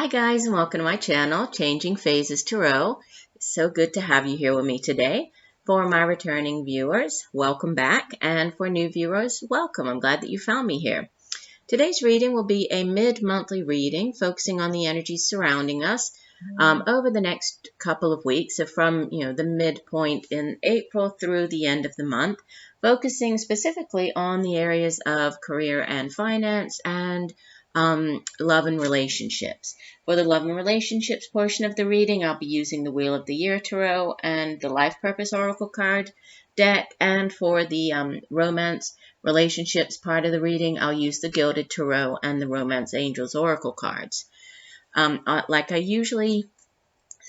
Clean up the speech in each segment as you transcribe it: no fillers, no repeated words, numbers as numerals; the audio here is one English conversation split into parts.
Hi guys, and welcome to my channel, Changing Phases Tarot. It's so good to have you here with me today. For my returning viewers, welcome back, and for new viewers, welcome. I'm glad that you found me here. Today's reading will be a mid-monthly reading focusing on the energies surrounding us over the next couple of weeks, so from the midpoint in April through the end of the month, focusing specifically on the areas of career and finance and love and relationships. For the love and relationships portion of the reading, I'll be using the Wheel of the Year Tarot and the Life Purpose Oracle card deck. And for the romance relationships part of the reading, I'll use the Gilded Tarot and the Romance Angels Oracle cards. Like I usually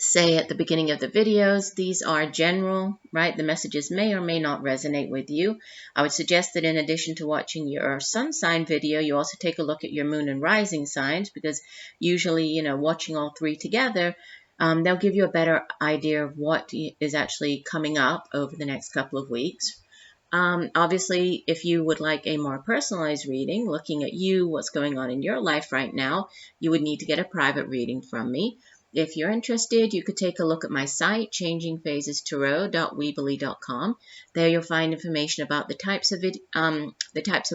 say at the beginning of the videos, these are general, right? The messages may or may not resonate with you. I would suggest that in addition to watching your sun sign video, you also take a look at your moon and rising signs, because usually, watching all three together, they'll give you a better idea of what is actually coming up over the next couple of weeks. Obviously, if you would like a more personalized reading, looking at you, what's going on in your life right now, you would need to get a private reading from me. If you're interested, you could take a look at my site, changingphasestarot.weebly.com. There you'll find information about the types of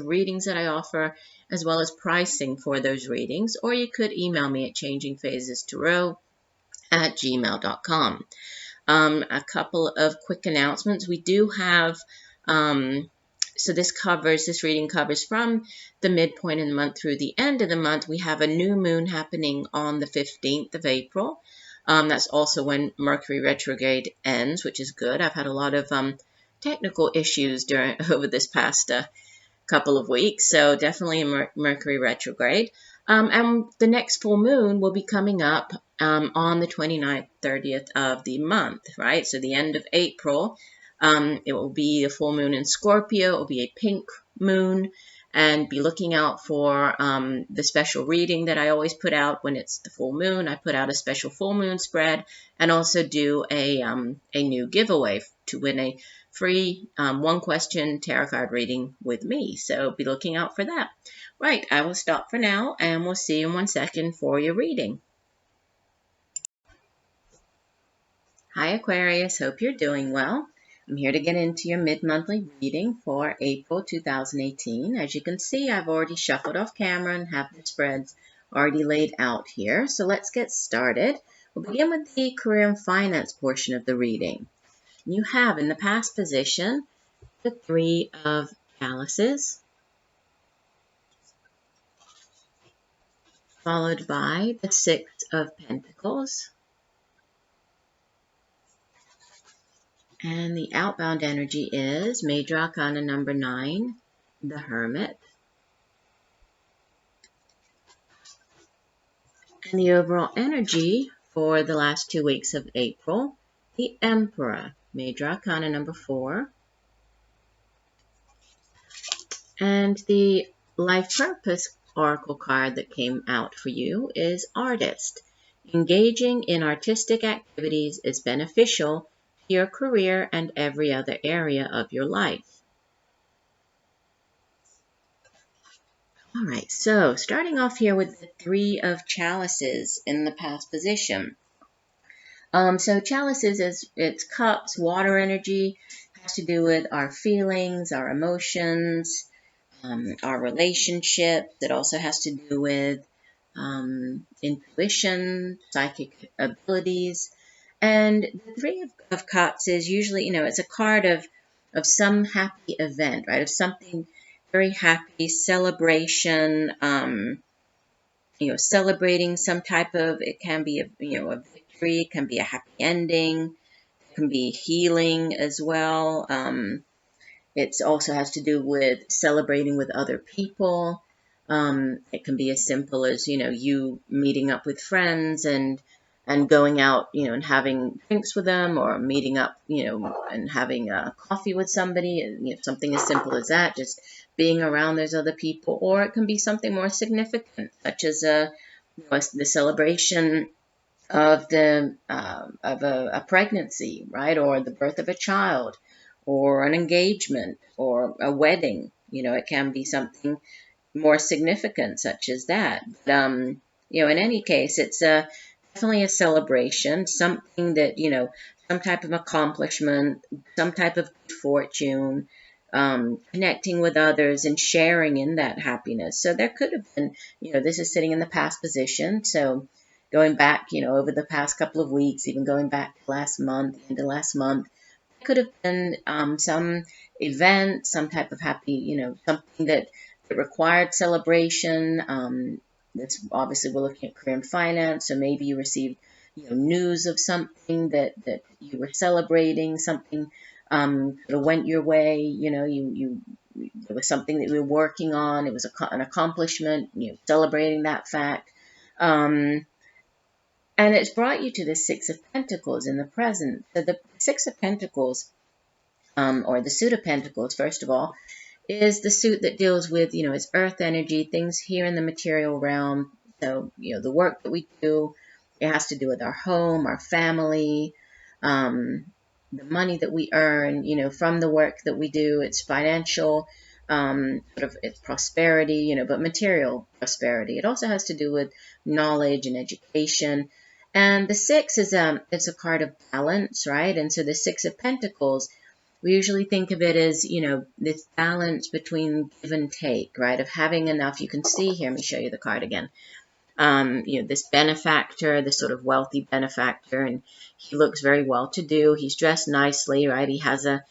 readings that I offer, as well as pricing for those readings. Or you could email me at changingphasestarot@gmail.com. A couple of quick announcements. We do have so this reading covers from the midpoint in the month through the end of the month. We have a new moon happening on the 15th of April. That's also when Mercury retrograde ends, which is good. I've had a lot of technical issues over this past couple of weeks, so definitely a Mercury retrograde. And the next full moon will be coming up on the 29th, 30th of the month, right? So the end of April. It will be a full moon in Scorpio. It will be a pink moon, and be looking out for the special reading that I always put out when it's the full moon. I put out a special full moon spread, and also do a new giveaway to win a free one-question tarot card reading with me. So be looking out for that. Right, I will stop for now, and we'll see you in 1 second for your reading. Hi Aquarius, hope you're doing well. I'm here to get into your mid-monthly reading for April 2018. As you can see, I've already shuffled off camera and have the spreads already laid out here. So let's get started. We'll begin with the career and finance portion of the reading. You have in the past position the Three of Chalices, followed by the Six of Pentacles, and the outbound energy is Major Arcana number 9, the Hermit. And the overall energy for the last 2 weeks of April, the Emperor, Major Arcana number 4. And the Life Purpose Oracle card that came out for you is Artist. Engaging in artistic activities is beneficial to your career and every other area of your life. All right, so starting off here with the Three of Chalices in the past position. So chalices it's cups, water energy, has to do with our feelings, our emotions, our relationships. It also has to do with intuition, psychic abilities. And the Three of Cups is usually, it's a card of some happy event, right? Of something very happy, celebration, celebrating some type of, it can be a victory, it can be a happy ending, it can be healing as well. It also has to do with celebrating with other people. It can be as simple as, you meeting up with friends and going out, and having drinks with them, or meeting up, and having coffee with somebody, something as simple as that, just being around those other people. Or it can be something more significant, such as the celebration of a pregnancy, right, or the birth of a child, or an engagement, or a wedding. It can be something more significant, such as that. in any case, it's definitely a celebration, something that, some type of accomplishment, some type of good fortune, connecting with others and sharing in that happiness. So there could have been, this is sitting in the past position. So going back, over the past couple of weeks, even going back to last month, into last month, could have been some event, some type of happy, something that required celebration. That's obviously we're looking at career and finance, so maybe you received, news of something that you were celebrating, something that went your way. You it was something that you were working on. It was an accomplishment. Celebrating that fact. And it's brought you to the Six of Pentacles in the present. So the Six of Pentacles, or the suit of Pentacles, first of all, is the suit that deals with, it's earth energy, things here in the material realm. So, the work that we do, it has to do with our home, our family, the money that we earn, from the work that we do. It's financial, it's prosperity, but material prosperity. It also has to do with knowledge and education. And the six is it's a card of balance, right? And so the Six of Pentacles, we usually think of it as, this balance between give and take, right? Of having enough. You can see here, let me show you the card again. This benefactor, this sort of wealthy benefactor, and he looks very well to do. He's dressed nicely, right? He has a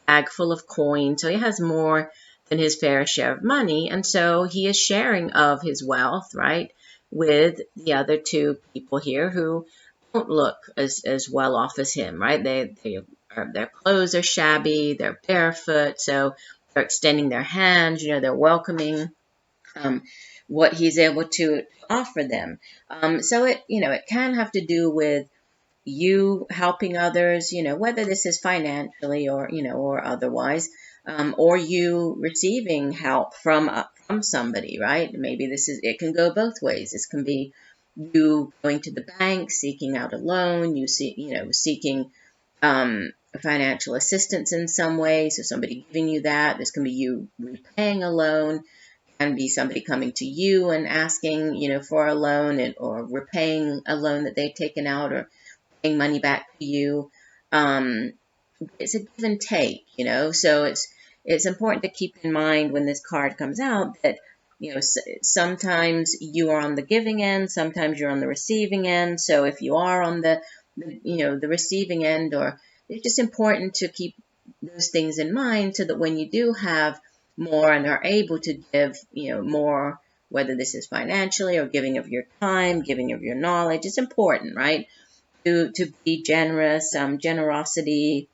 bag full of coins, so he has more than his fair share of money, and so he is sharing of his wealth, right, with the other two people here who don't look as well off as him, right? Their clothes are shabby, they're barefoot, so they're extending their hands, they're welcoming what he's able to offer them. So it can have to do with you helping others, whether this is financially or otherwise, or you receiving help from somebody, right? Maybe it can go both ways. This can be you going to the bank, seeking out a loan, seeking financial assistance in some way. So somebody giving you that. This can be you repaying a loan. Can be somebody coming to you and asking, for a loan, or repaying a loan that they've taken out, or paying money back to you. It's a give and take, so it's important to keep in mind when this card comes out that, sometimes you are on the giving end, sometimes you're on the receiving end. So if you are on the receiving end, or it's just important to keep those things in mind so that when you do have more and are able to give, more, whether this is financially or giving of your time, giving of your knowledge, it's important, right? To be generous, generosity,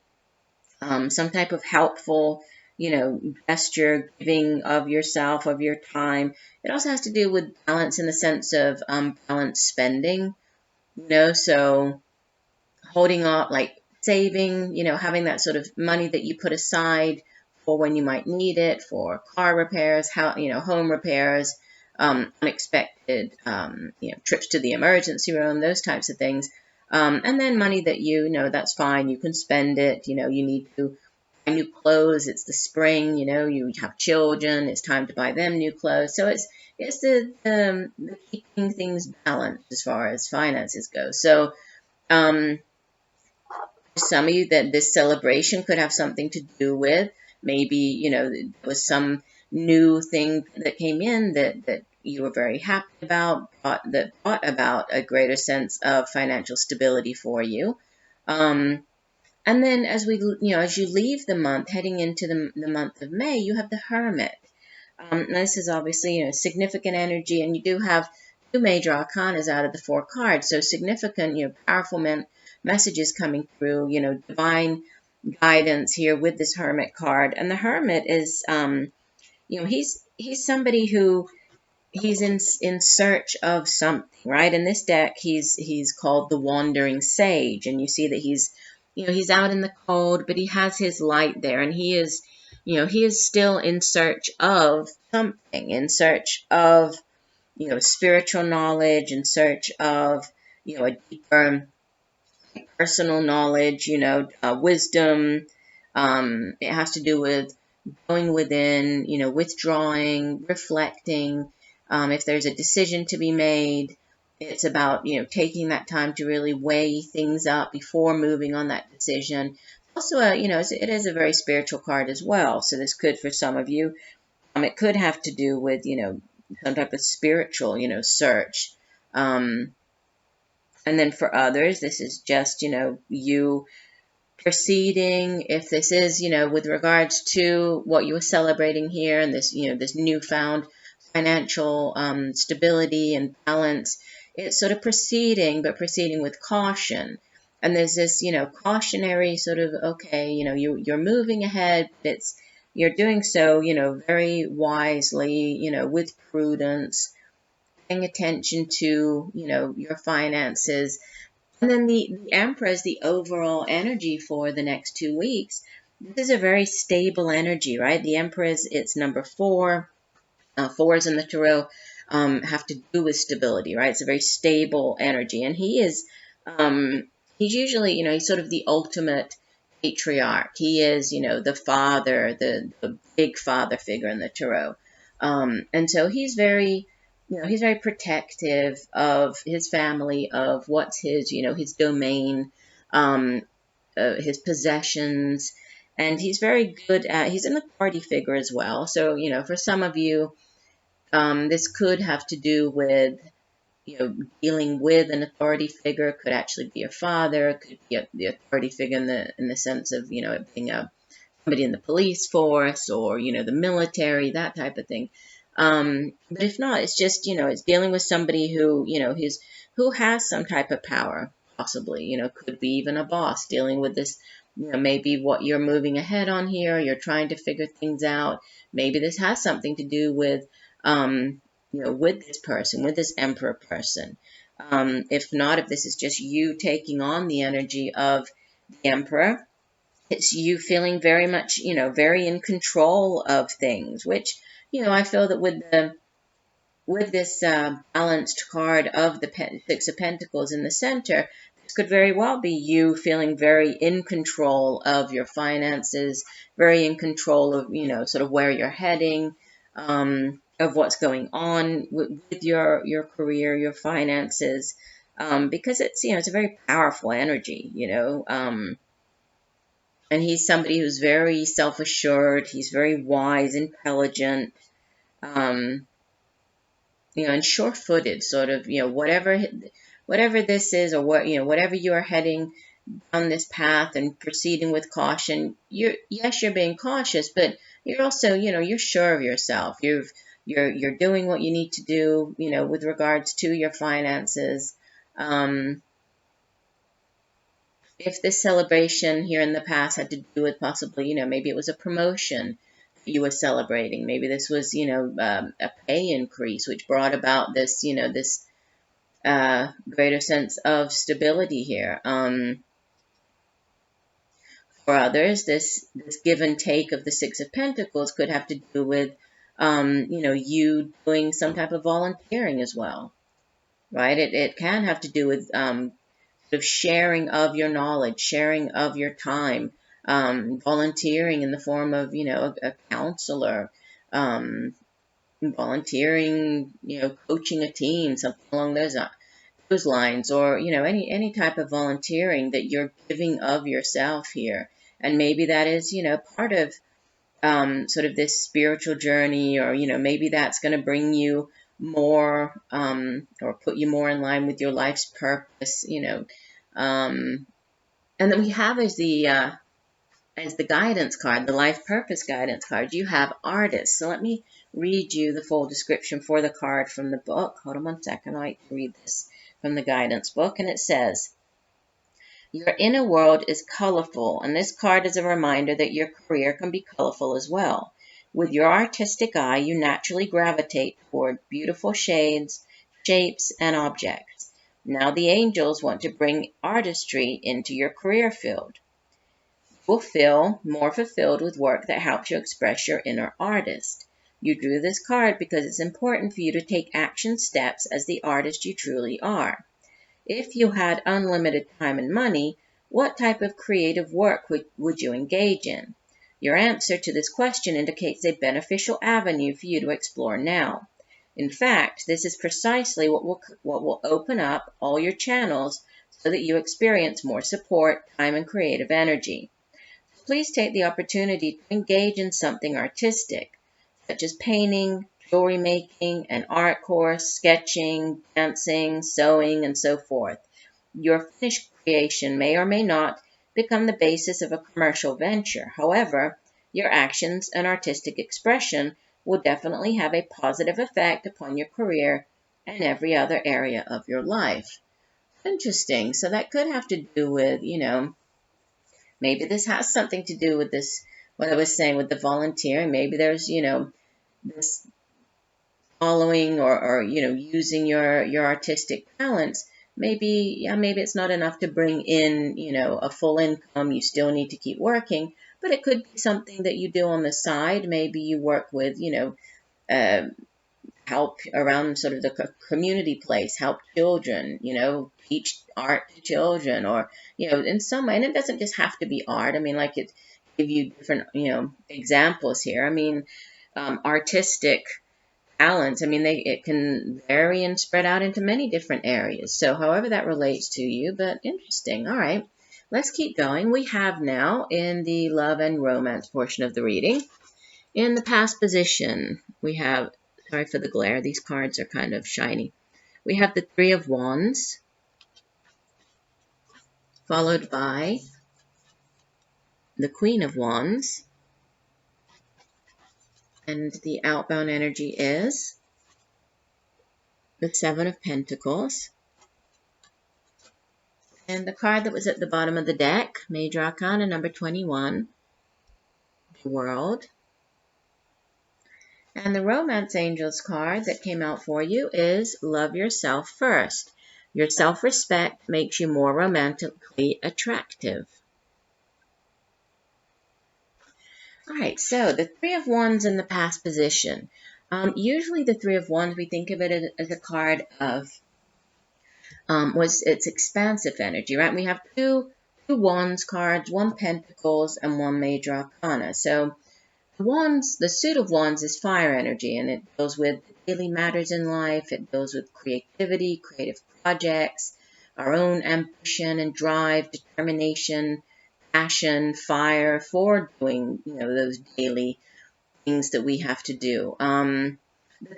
some type of helpful, gesture, giving of yourself, of your time. It also has to do with balance in the sense of balanced spending, so holding on, like saving, having that sort of money that you put aside for when you might need it, for car repairs, home repairs, unexpected, trips to the emergency room, those types of things. And then money that that's fine, you can spend it, you need to buy new clothes, it's the spring, you have children, it's time to buy them new clothes. So it's the keeping things balanced as far as finances go. So, some of you, that this celebration could have something to do with maybe, there was some new thing that came in that you were very happy about, that brought about a greater sense of financial stability for you. And then as you leave the month, heading into the month of May, you have the Hermit. This is obviously, significant energy, and you do have two major arcanas out of the four cards. So significant, powerful messages coming through, divine guidance here with this Hermit card. And the Hermit is, he's somebody who he's in search of something, right? In this deck, he's called the Wandering Sage, and you see that he's out in the cold, but he has his light there, and he is still in search of something, in search of, spiritual knowledge, in search of, a deeper personal knowledge, wisdom. It has to do with going within, withdrawing, reflecting, If there's a decision to be made, it's about, taking that time to really weigh things up before moving on that decision. Also, it is a very spiritual card as well. So this could, for some of you, it could have to do with, some type of spiritual, search. And then for others, this is just, you proceeding, if this is, with regards to what you were celebrating here and this, this newfound financial stability and balance, it's sort of proceeding, but proceeding with caution. And there's this, cautionary sort of, okay, you're moving ahead, but you're doing so, very wisely, with prudence, paying attention to, your finances. And then the Empress, the overall energy for the next 2 weeks, this is a very stable energy, right? The Empress, it's number 4. Fours in the Tarot have to do with stability, right? It's a very stable energy. And he's usually, he's sort of the ultimate patriarch. He is, the father, the big father figure in the Tarot. And so he's very, he's very protective of his family, of what's his, his domain, his possessions. And he's very good at, he's an authority figure as well. So, for some of you, this could have to do with, dealing with an authority figure. It could actually be your father. It could be the authority figure in the sense of, it being somebody in the police force or, the military, that type of thing. But if not, it's just, it's dealing with somebody who, who has some type of power, possibly, could be even a boss dealing with this, maybe what you're moving ahead on here. You're trying to figure things out. Maybe this has something to do with, with this person, with this Emperor person. If not, if this is just you taking on the energy of the Emperor, it's you feeling very much, very in control of things, which, I feel that with this balanced card of the Six of Pentacles in the center, this could very well be you feeling very in control of your finances, very in control of, sort of where you're heading, of what's going on with your career, your finances, because it's, it's a very powerful energy, and he's somebody who's very self-assured. He's very wise, intelligent, and sure-footed, sort of, whatever this is, or whatever you are heading down this path and proceeding with caution. You're being cautious, but you're also, you're sure of yourself. You're doing what you need to do, with regards to your finances. If this celebration here in the past had to do with possibly, maybe it was a promotion you were celebrating. Maybe this was, a pay increase, which brought about this, this greater sense of stability here. For others, this give and take of the Six of Pentacles could have to do with, you doing some type of volunteering as well, right? It can have to do with sort of sharing of your knowledge, sharing of your time, volunteering in the form of, a counselor, volunteering, coaching a team, something along those lines, or, any type of volunteering that you're giving of yourself here. And maybe that is, part of sort of this spiritual journey, or, maybe that's going to bring you more, or put you more in line with your life's purpose, and then we have as the guidance card, the life purpose guidance card, you have artist. So let me read you the full description for the card from the book. Hold on one second. I like to read this from the guidance book, and it says, your inner world is colorful, and this card is a reminder that your career can be colorful as well. With your artistic eye, you naturally gravitate toward beautiful shades, shapes, and objects. Now the angels want to bring artistry into your career field. You will feel more fulfilled with work that helps you express your inner artist. You drew this card because it's important for you to take action steps as the artist you truly are. If you had unlimited time and money, what type of creative work would you engage in? Your answer to this question indicates a beneficial avenue for you to explore now. In fact, this is precisely what will open up all your channels so that you experience more support, time, and creative energy. Please take the opportunity to engage in something artistic, such as painting, jewelry making, an art course, sketching, dancing, sewing, and so forth. Your finished creation may or may not become the basis of a commercial venture. However, your actions and artistic expression will definitely have a positive effect upon your career and every other area of your life. Interesting. So that could have to do with, maybe this has something to do with this, what I was saying with the volunteering. Maybe there's, this following or using your artistic talents. Maybe it's not enough to bring in a full income. You still need to keep working, but it could be something that you do on the side. Maybe you work with uh, help around sort of the community place, help children, teach art to children, or in some way. And it doesn't just have to be art. I mean, like, it give you different examples here. I mean, artistic talents, I mean, it can vary and spread out into many different areas. So however that relates to you, but interesting. All right, let's keep going. We have now in the love and romance portion of the reading, in the past position, we have, sorry for the glare, these cards are kind of shiny. We have the Three of Wands, followed by the Queen of Wands, and the outbound energy is the Seven of Pentacles. And the card that was at the bottom of the deck, Major Arcana number 21, the World. And the Romance Angels card that came out for you is Love Yourself First. Your self-respect makes you more romantically attractive. All right, so the Three of Wands in the past position. Usually the Three of Wands, we think of it as a card of it's expansive energy, right? We have two Wands cards, one Pentacles, and one Major Arcana. So the suit of Wands is fire energy, and it deals with daily matters in life. It deals with creativity, creative projects, our own ambition and drive, determination, passion, fire for doing, those daily things that we have to do. The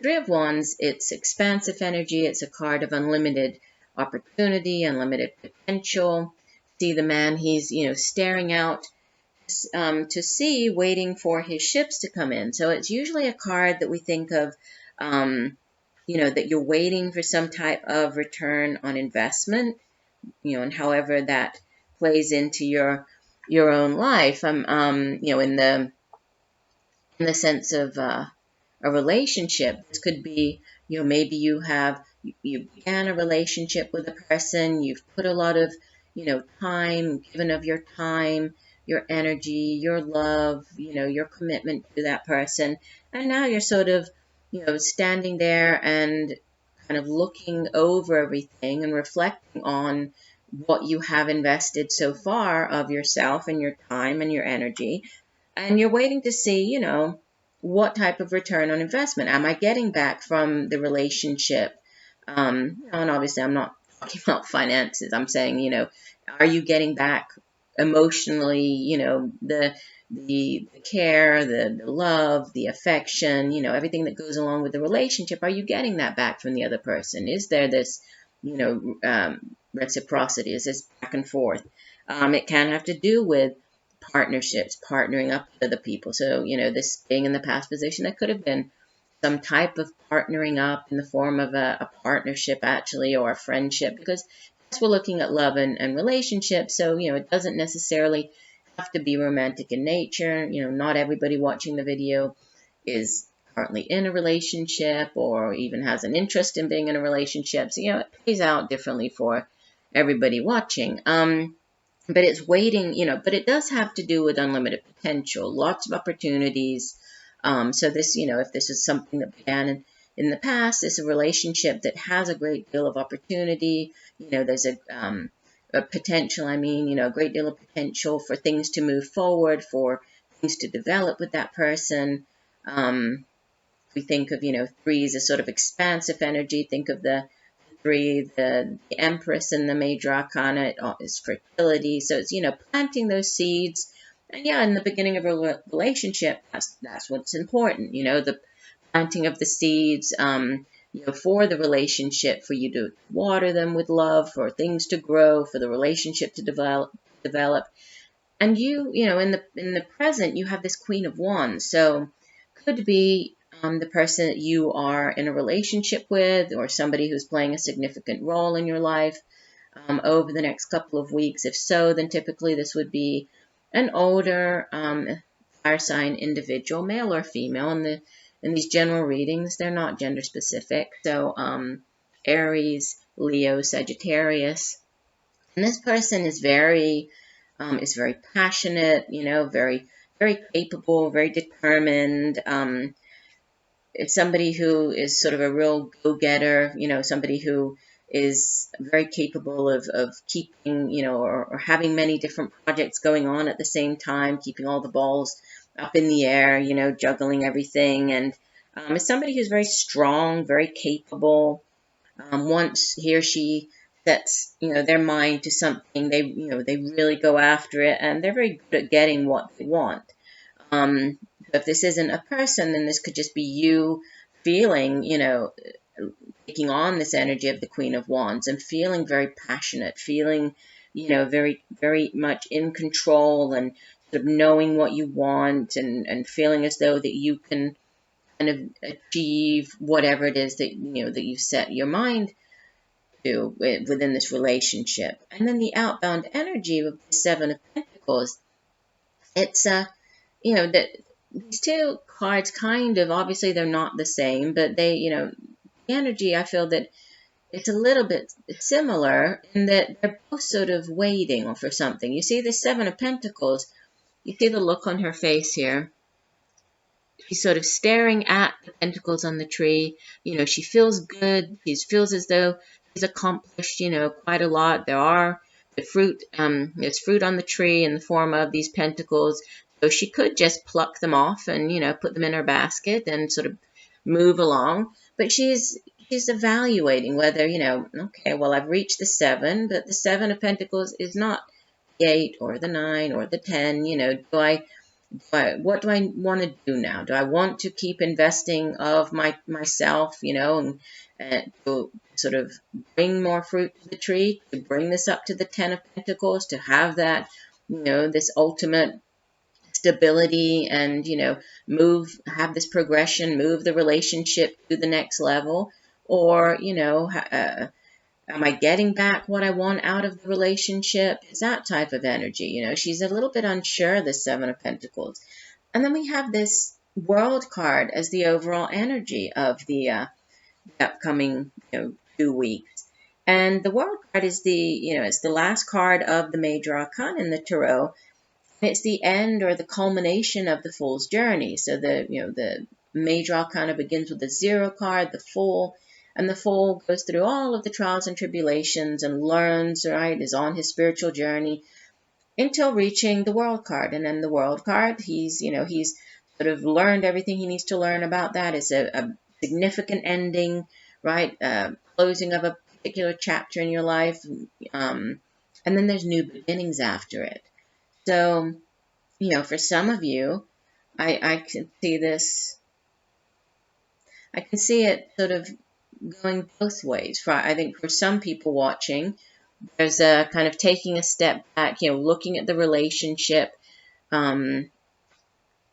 Three of Wands, it's expansive energy. It's a card of unlimited opportunity, unlimited potential. See the man, he's, staring out to sea, waiting for his ships to come in. So it's usually a card that we think of, that you're waiting for some type of return on investment, and however that plays into your own life. In the sense of a relationship. This could be, maybe you began a relationship with a person, you've put a lot of, time, given of your time, your energy, your love, your commitment to that person, and now you're sort of, standing there and kind of looking over everything and reflecting on what you have invested so far of yourself and your time and your energy. And you're waiting to see, what type of return on investment am I getting back from the relationship? And obviously I'm not talking about finances. I'm saying, are you getting back emotionally, the care, the love, the affection, everything that goes along with the relationship? Are you getting that back from the other person? Is there this, reciprocity? Is this back and forth? It can have to do with partnerships, partnering up with other people. So, this being in the past position, that could have been some type of partnering up in the form of a partnership, actually, or a friendship, because we're looking at love and relationships. So, it doesn't necessarily have to be romantic in nature. Not everybody watching the video is currently in a relationship or even has an interest in being in a relationship. So, it plays out differently for everybody watching. But it's waiting, but it does have to do with unlimited potential, lots of opportunities. So this, if this is something that began in the past, it's a relationship that has a great deal of opportunity. There's a potential, a great deal of potential for things to move forward, for things to develop with that person. we think of, 3s as sort of expansive energy. Think of the 3, the Empress in the major arcana is fertility. So it's, planting those seeds. And yeah, in the beginning of a relationship, that's what's important, the planting of the seeds, for the relationship, for you to water them with love, for things to grow, for the relationship to develop. And in the present, you have this Queen of Wands. So could be the person that you are in a relationship with, or somebody who's playing a significant role in your life over the next couple of weeks. If so, then typically this would be an older fire sign individual, male or female. In these general readings, they're not gender specific. So Aries, Leo, Sagittarius. And this person is very passionate, very, very capable, very determined. It's somebody who is sort of a real go-getter, somebody who is very capable of keeping, or having many different projects going on at the same time, keeping all the balls up in the air, juggling everything. And it's somebody who's very strong, very capable. Once he or she sets, their mind to something, they really go after it, and they're very good at getting what they want. If this isn't a person, then this could just be you feeling, taking on this energy of the Queen of Wands and feeling very passionate, feeling, very, very much in control, and sort of knowing what you want, and feeling as though that you can kind of achieve whatever it is that, that you set your mind to within this relationship. And then the outbound energy of the Seven of Pentacles, it's, that these two cards kind of, obviously they're not the same, but they, the energy, I feel that it's a little bit similar in that they're both sort of waiting for something. You see the Seven of Pentacles, you see the look on her face here. She's sort of staring at the pentacles on the tree. She feels good. She feels as though she's accomplished, quite a lot. There are the fruit, there's fruit on the tree in the form of these pentacles. So she could just pluck them off and, put them in her basket and sort of move along. But she's evaluating whether, okay, well, I've reached the 7, but the 7 of Pentacles is not the 8 or the 9 or the 10. What do I want to do now? Do I want to keep investing of myself, and to sort of bring more fruit to the tree, to bring this up to the 10 of Pentacles, to have that, this ultimate stability and, have this progression, move the relationship to the next level? Or, am I getting back what I want out of the relationship? It's that type of energy. She's a little bit unsure, the Seven of Pentacles. And then we have this World card as the overall energy of the upcoming 2 weeks. And the World card is it's the last card of the major arcana in the tarot. It's the end or the culmination of the Fool's journey. So the major arcana begins with the 0 card, the Fool. And the Fool goes through all of the trials and tribulations and learns, right, is on his spiritual journey until reaching the World card. And then the World card, he's sort of learned everything he needs to learn about that. It's a significant ending, right, closing of a particular chapter in your life. And then there's new beginnings after it. So, for some of you, I can see this, I can see it sort of going both ways. I think for some people watching, there's a kind of taking a step back, looking at the relationship,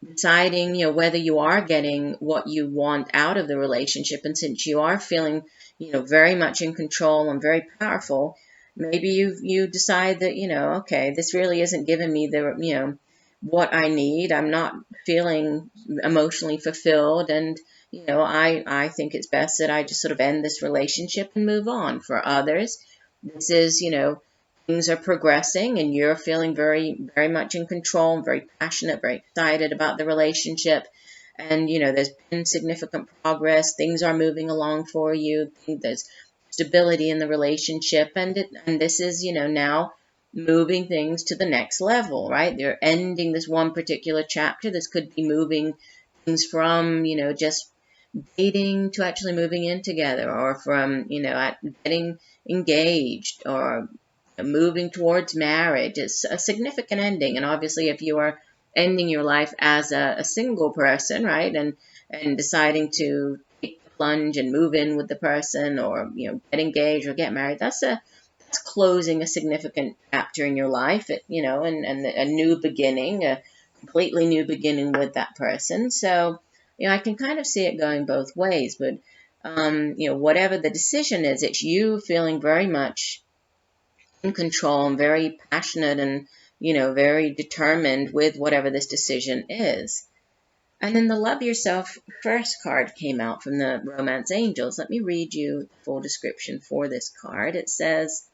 deciding, whether you are getting what you want out of the relationship. And since you are feeling, very much in control and very powerful, maybe you decide that, okay, this really isn't giving me the, what I need. I'm not feeling emotionally fulfilled. And, I think it's best that I just sort of end this relationship and move on. For others, this is, things are progressing and you're feeling very, very much in control and very passionate, very excited about the relationship. And, there's been significant progress. Things are moving along for you. There's stability in the relationship. And this is, now moving things to the next level, right? They're ending this one particular chapter. This could be moving things from, just dating to actually moving in together, or from, getting engaged, or moving towards marriage. It's a significant ending. And obviously, if you are ending your life as a single person, right, and deciding to take the plunge and move in with the person, or get engaged or get married, that's closing a significant chapter in your life, and a new beginning, a completely new beginning with that person. So, I can kind of see it going both ways, but, whatever the decision is, it's you feeling very much in control and very passionate and, very determined with whatever this decision is. And then the Love Yourself First card came out from the Romance Angels. Let me read you the full description for this card. It says,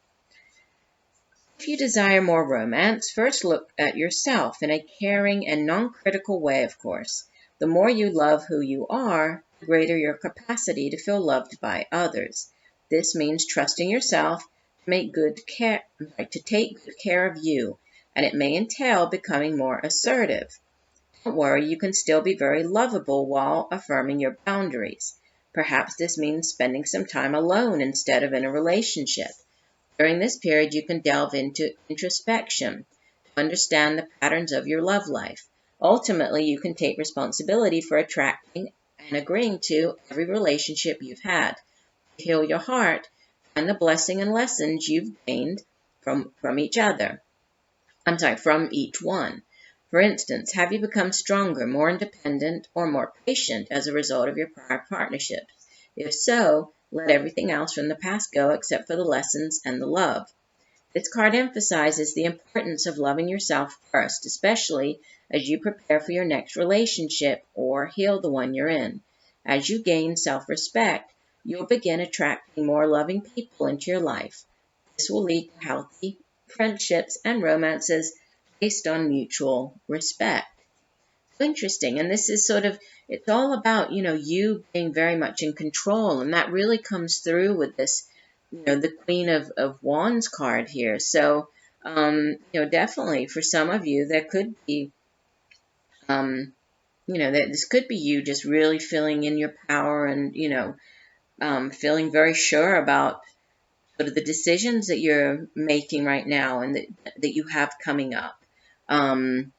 if you desire more romance, first look at yourself in a caring and non-critical way, of course. The more you love who you are, the greater your capacity to feel loved by others. This means trusting yourself to take good care of you, and it may entail becoming more assertive. Don't worry, you can still be very lovable while affirming your boundaries. Perhaps this means spending some time alone instead of in a relationship. During this period, you can delve into introspection to understand the patterns of your love life. Ultimately, you can take responsibility for attracting and agreeing to every relationship you've had. To heal your heart, find the blessing and lessons you've gained from each other. From each one. For instance, have you become stronger, more independent, or more patient as a result of your prior partnerships? If so, let everything else from the past go except for the lessons and the love. This card emphasizes the importance of loving yourself first, especially as you prepare for your next relationship or heal the one you're in. As you gain self-respect, you'll begin attracting more loving people into your life. This will lead to healthy friendships and romances based on mutual respect. Interesting. And this is it's all about, you being very much in control. And that really comes through with this, the Queen of Wands card here. So, definitely for some of you, there could be, this could be you just really feeling in your power and, feeling very sure about sort of the decisions that you're making right now and that you have coming up. And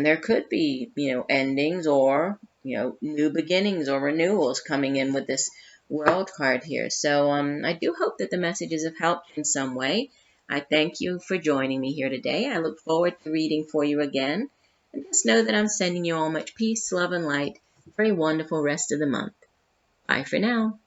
there could be, endings or, new beginnings or renewals coming in with this World card here. So I do hope that the messages have helped in some way. I thank you for joining me here today. I look forward to reading for you again. And just know that I'm sending you all much peace, love, and light for a wonderful rest of the month. Bye for now.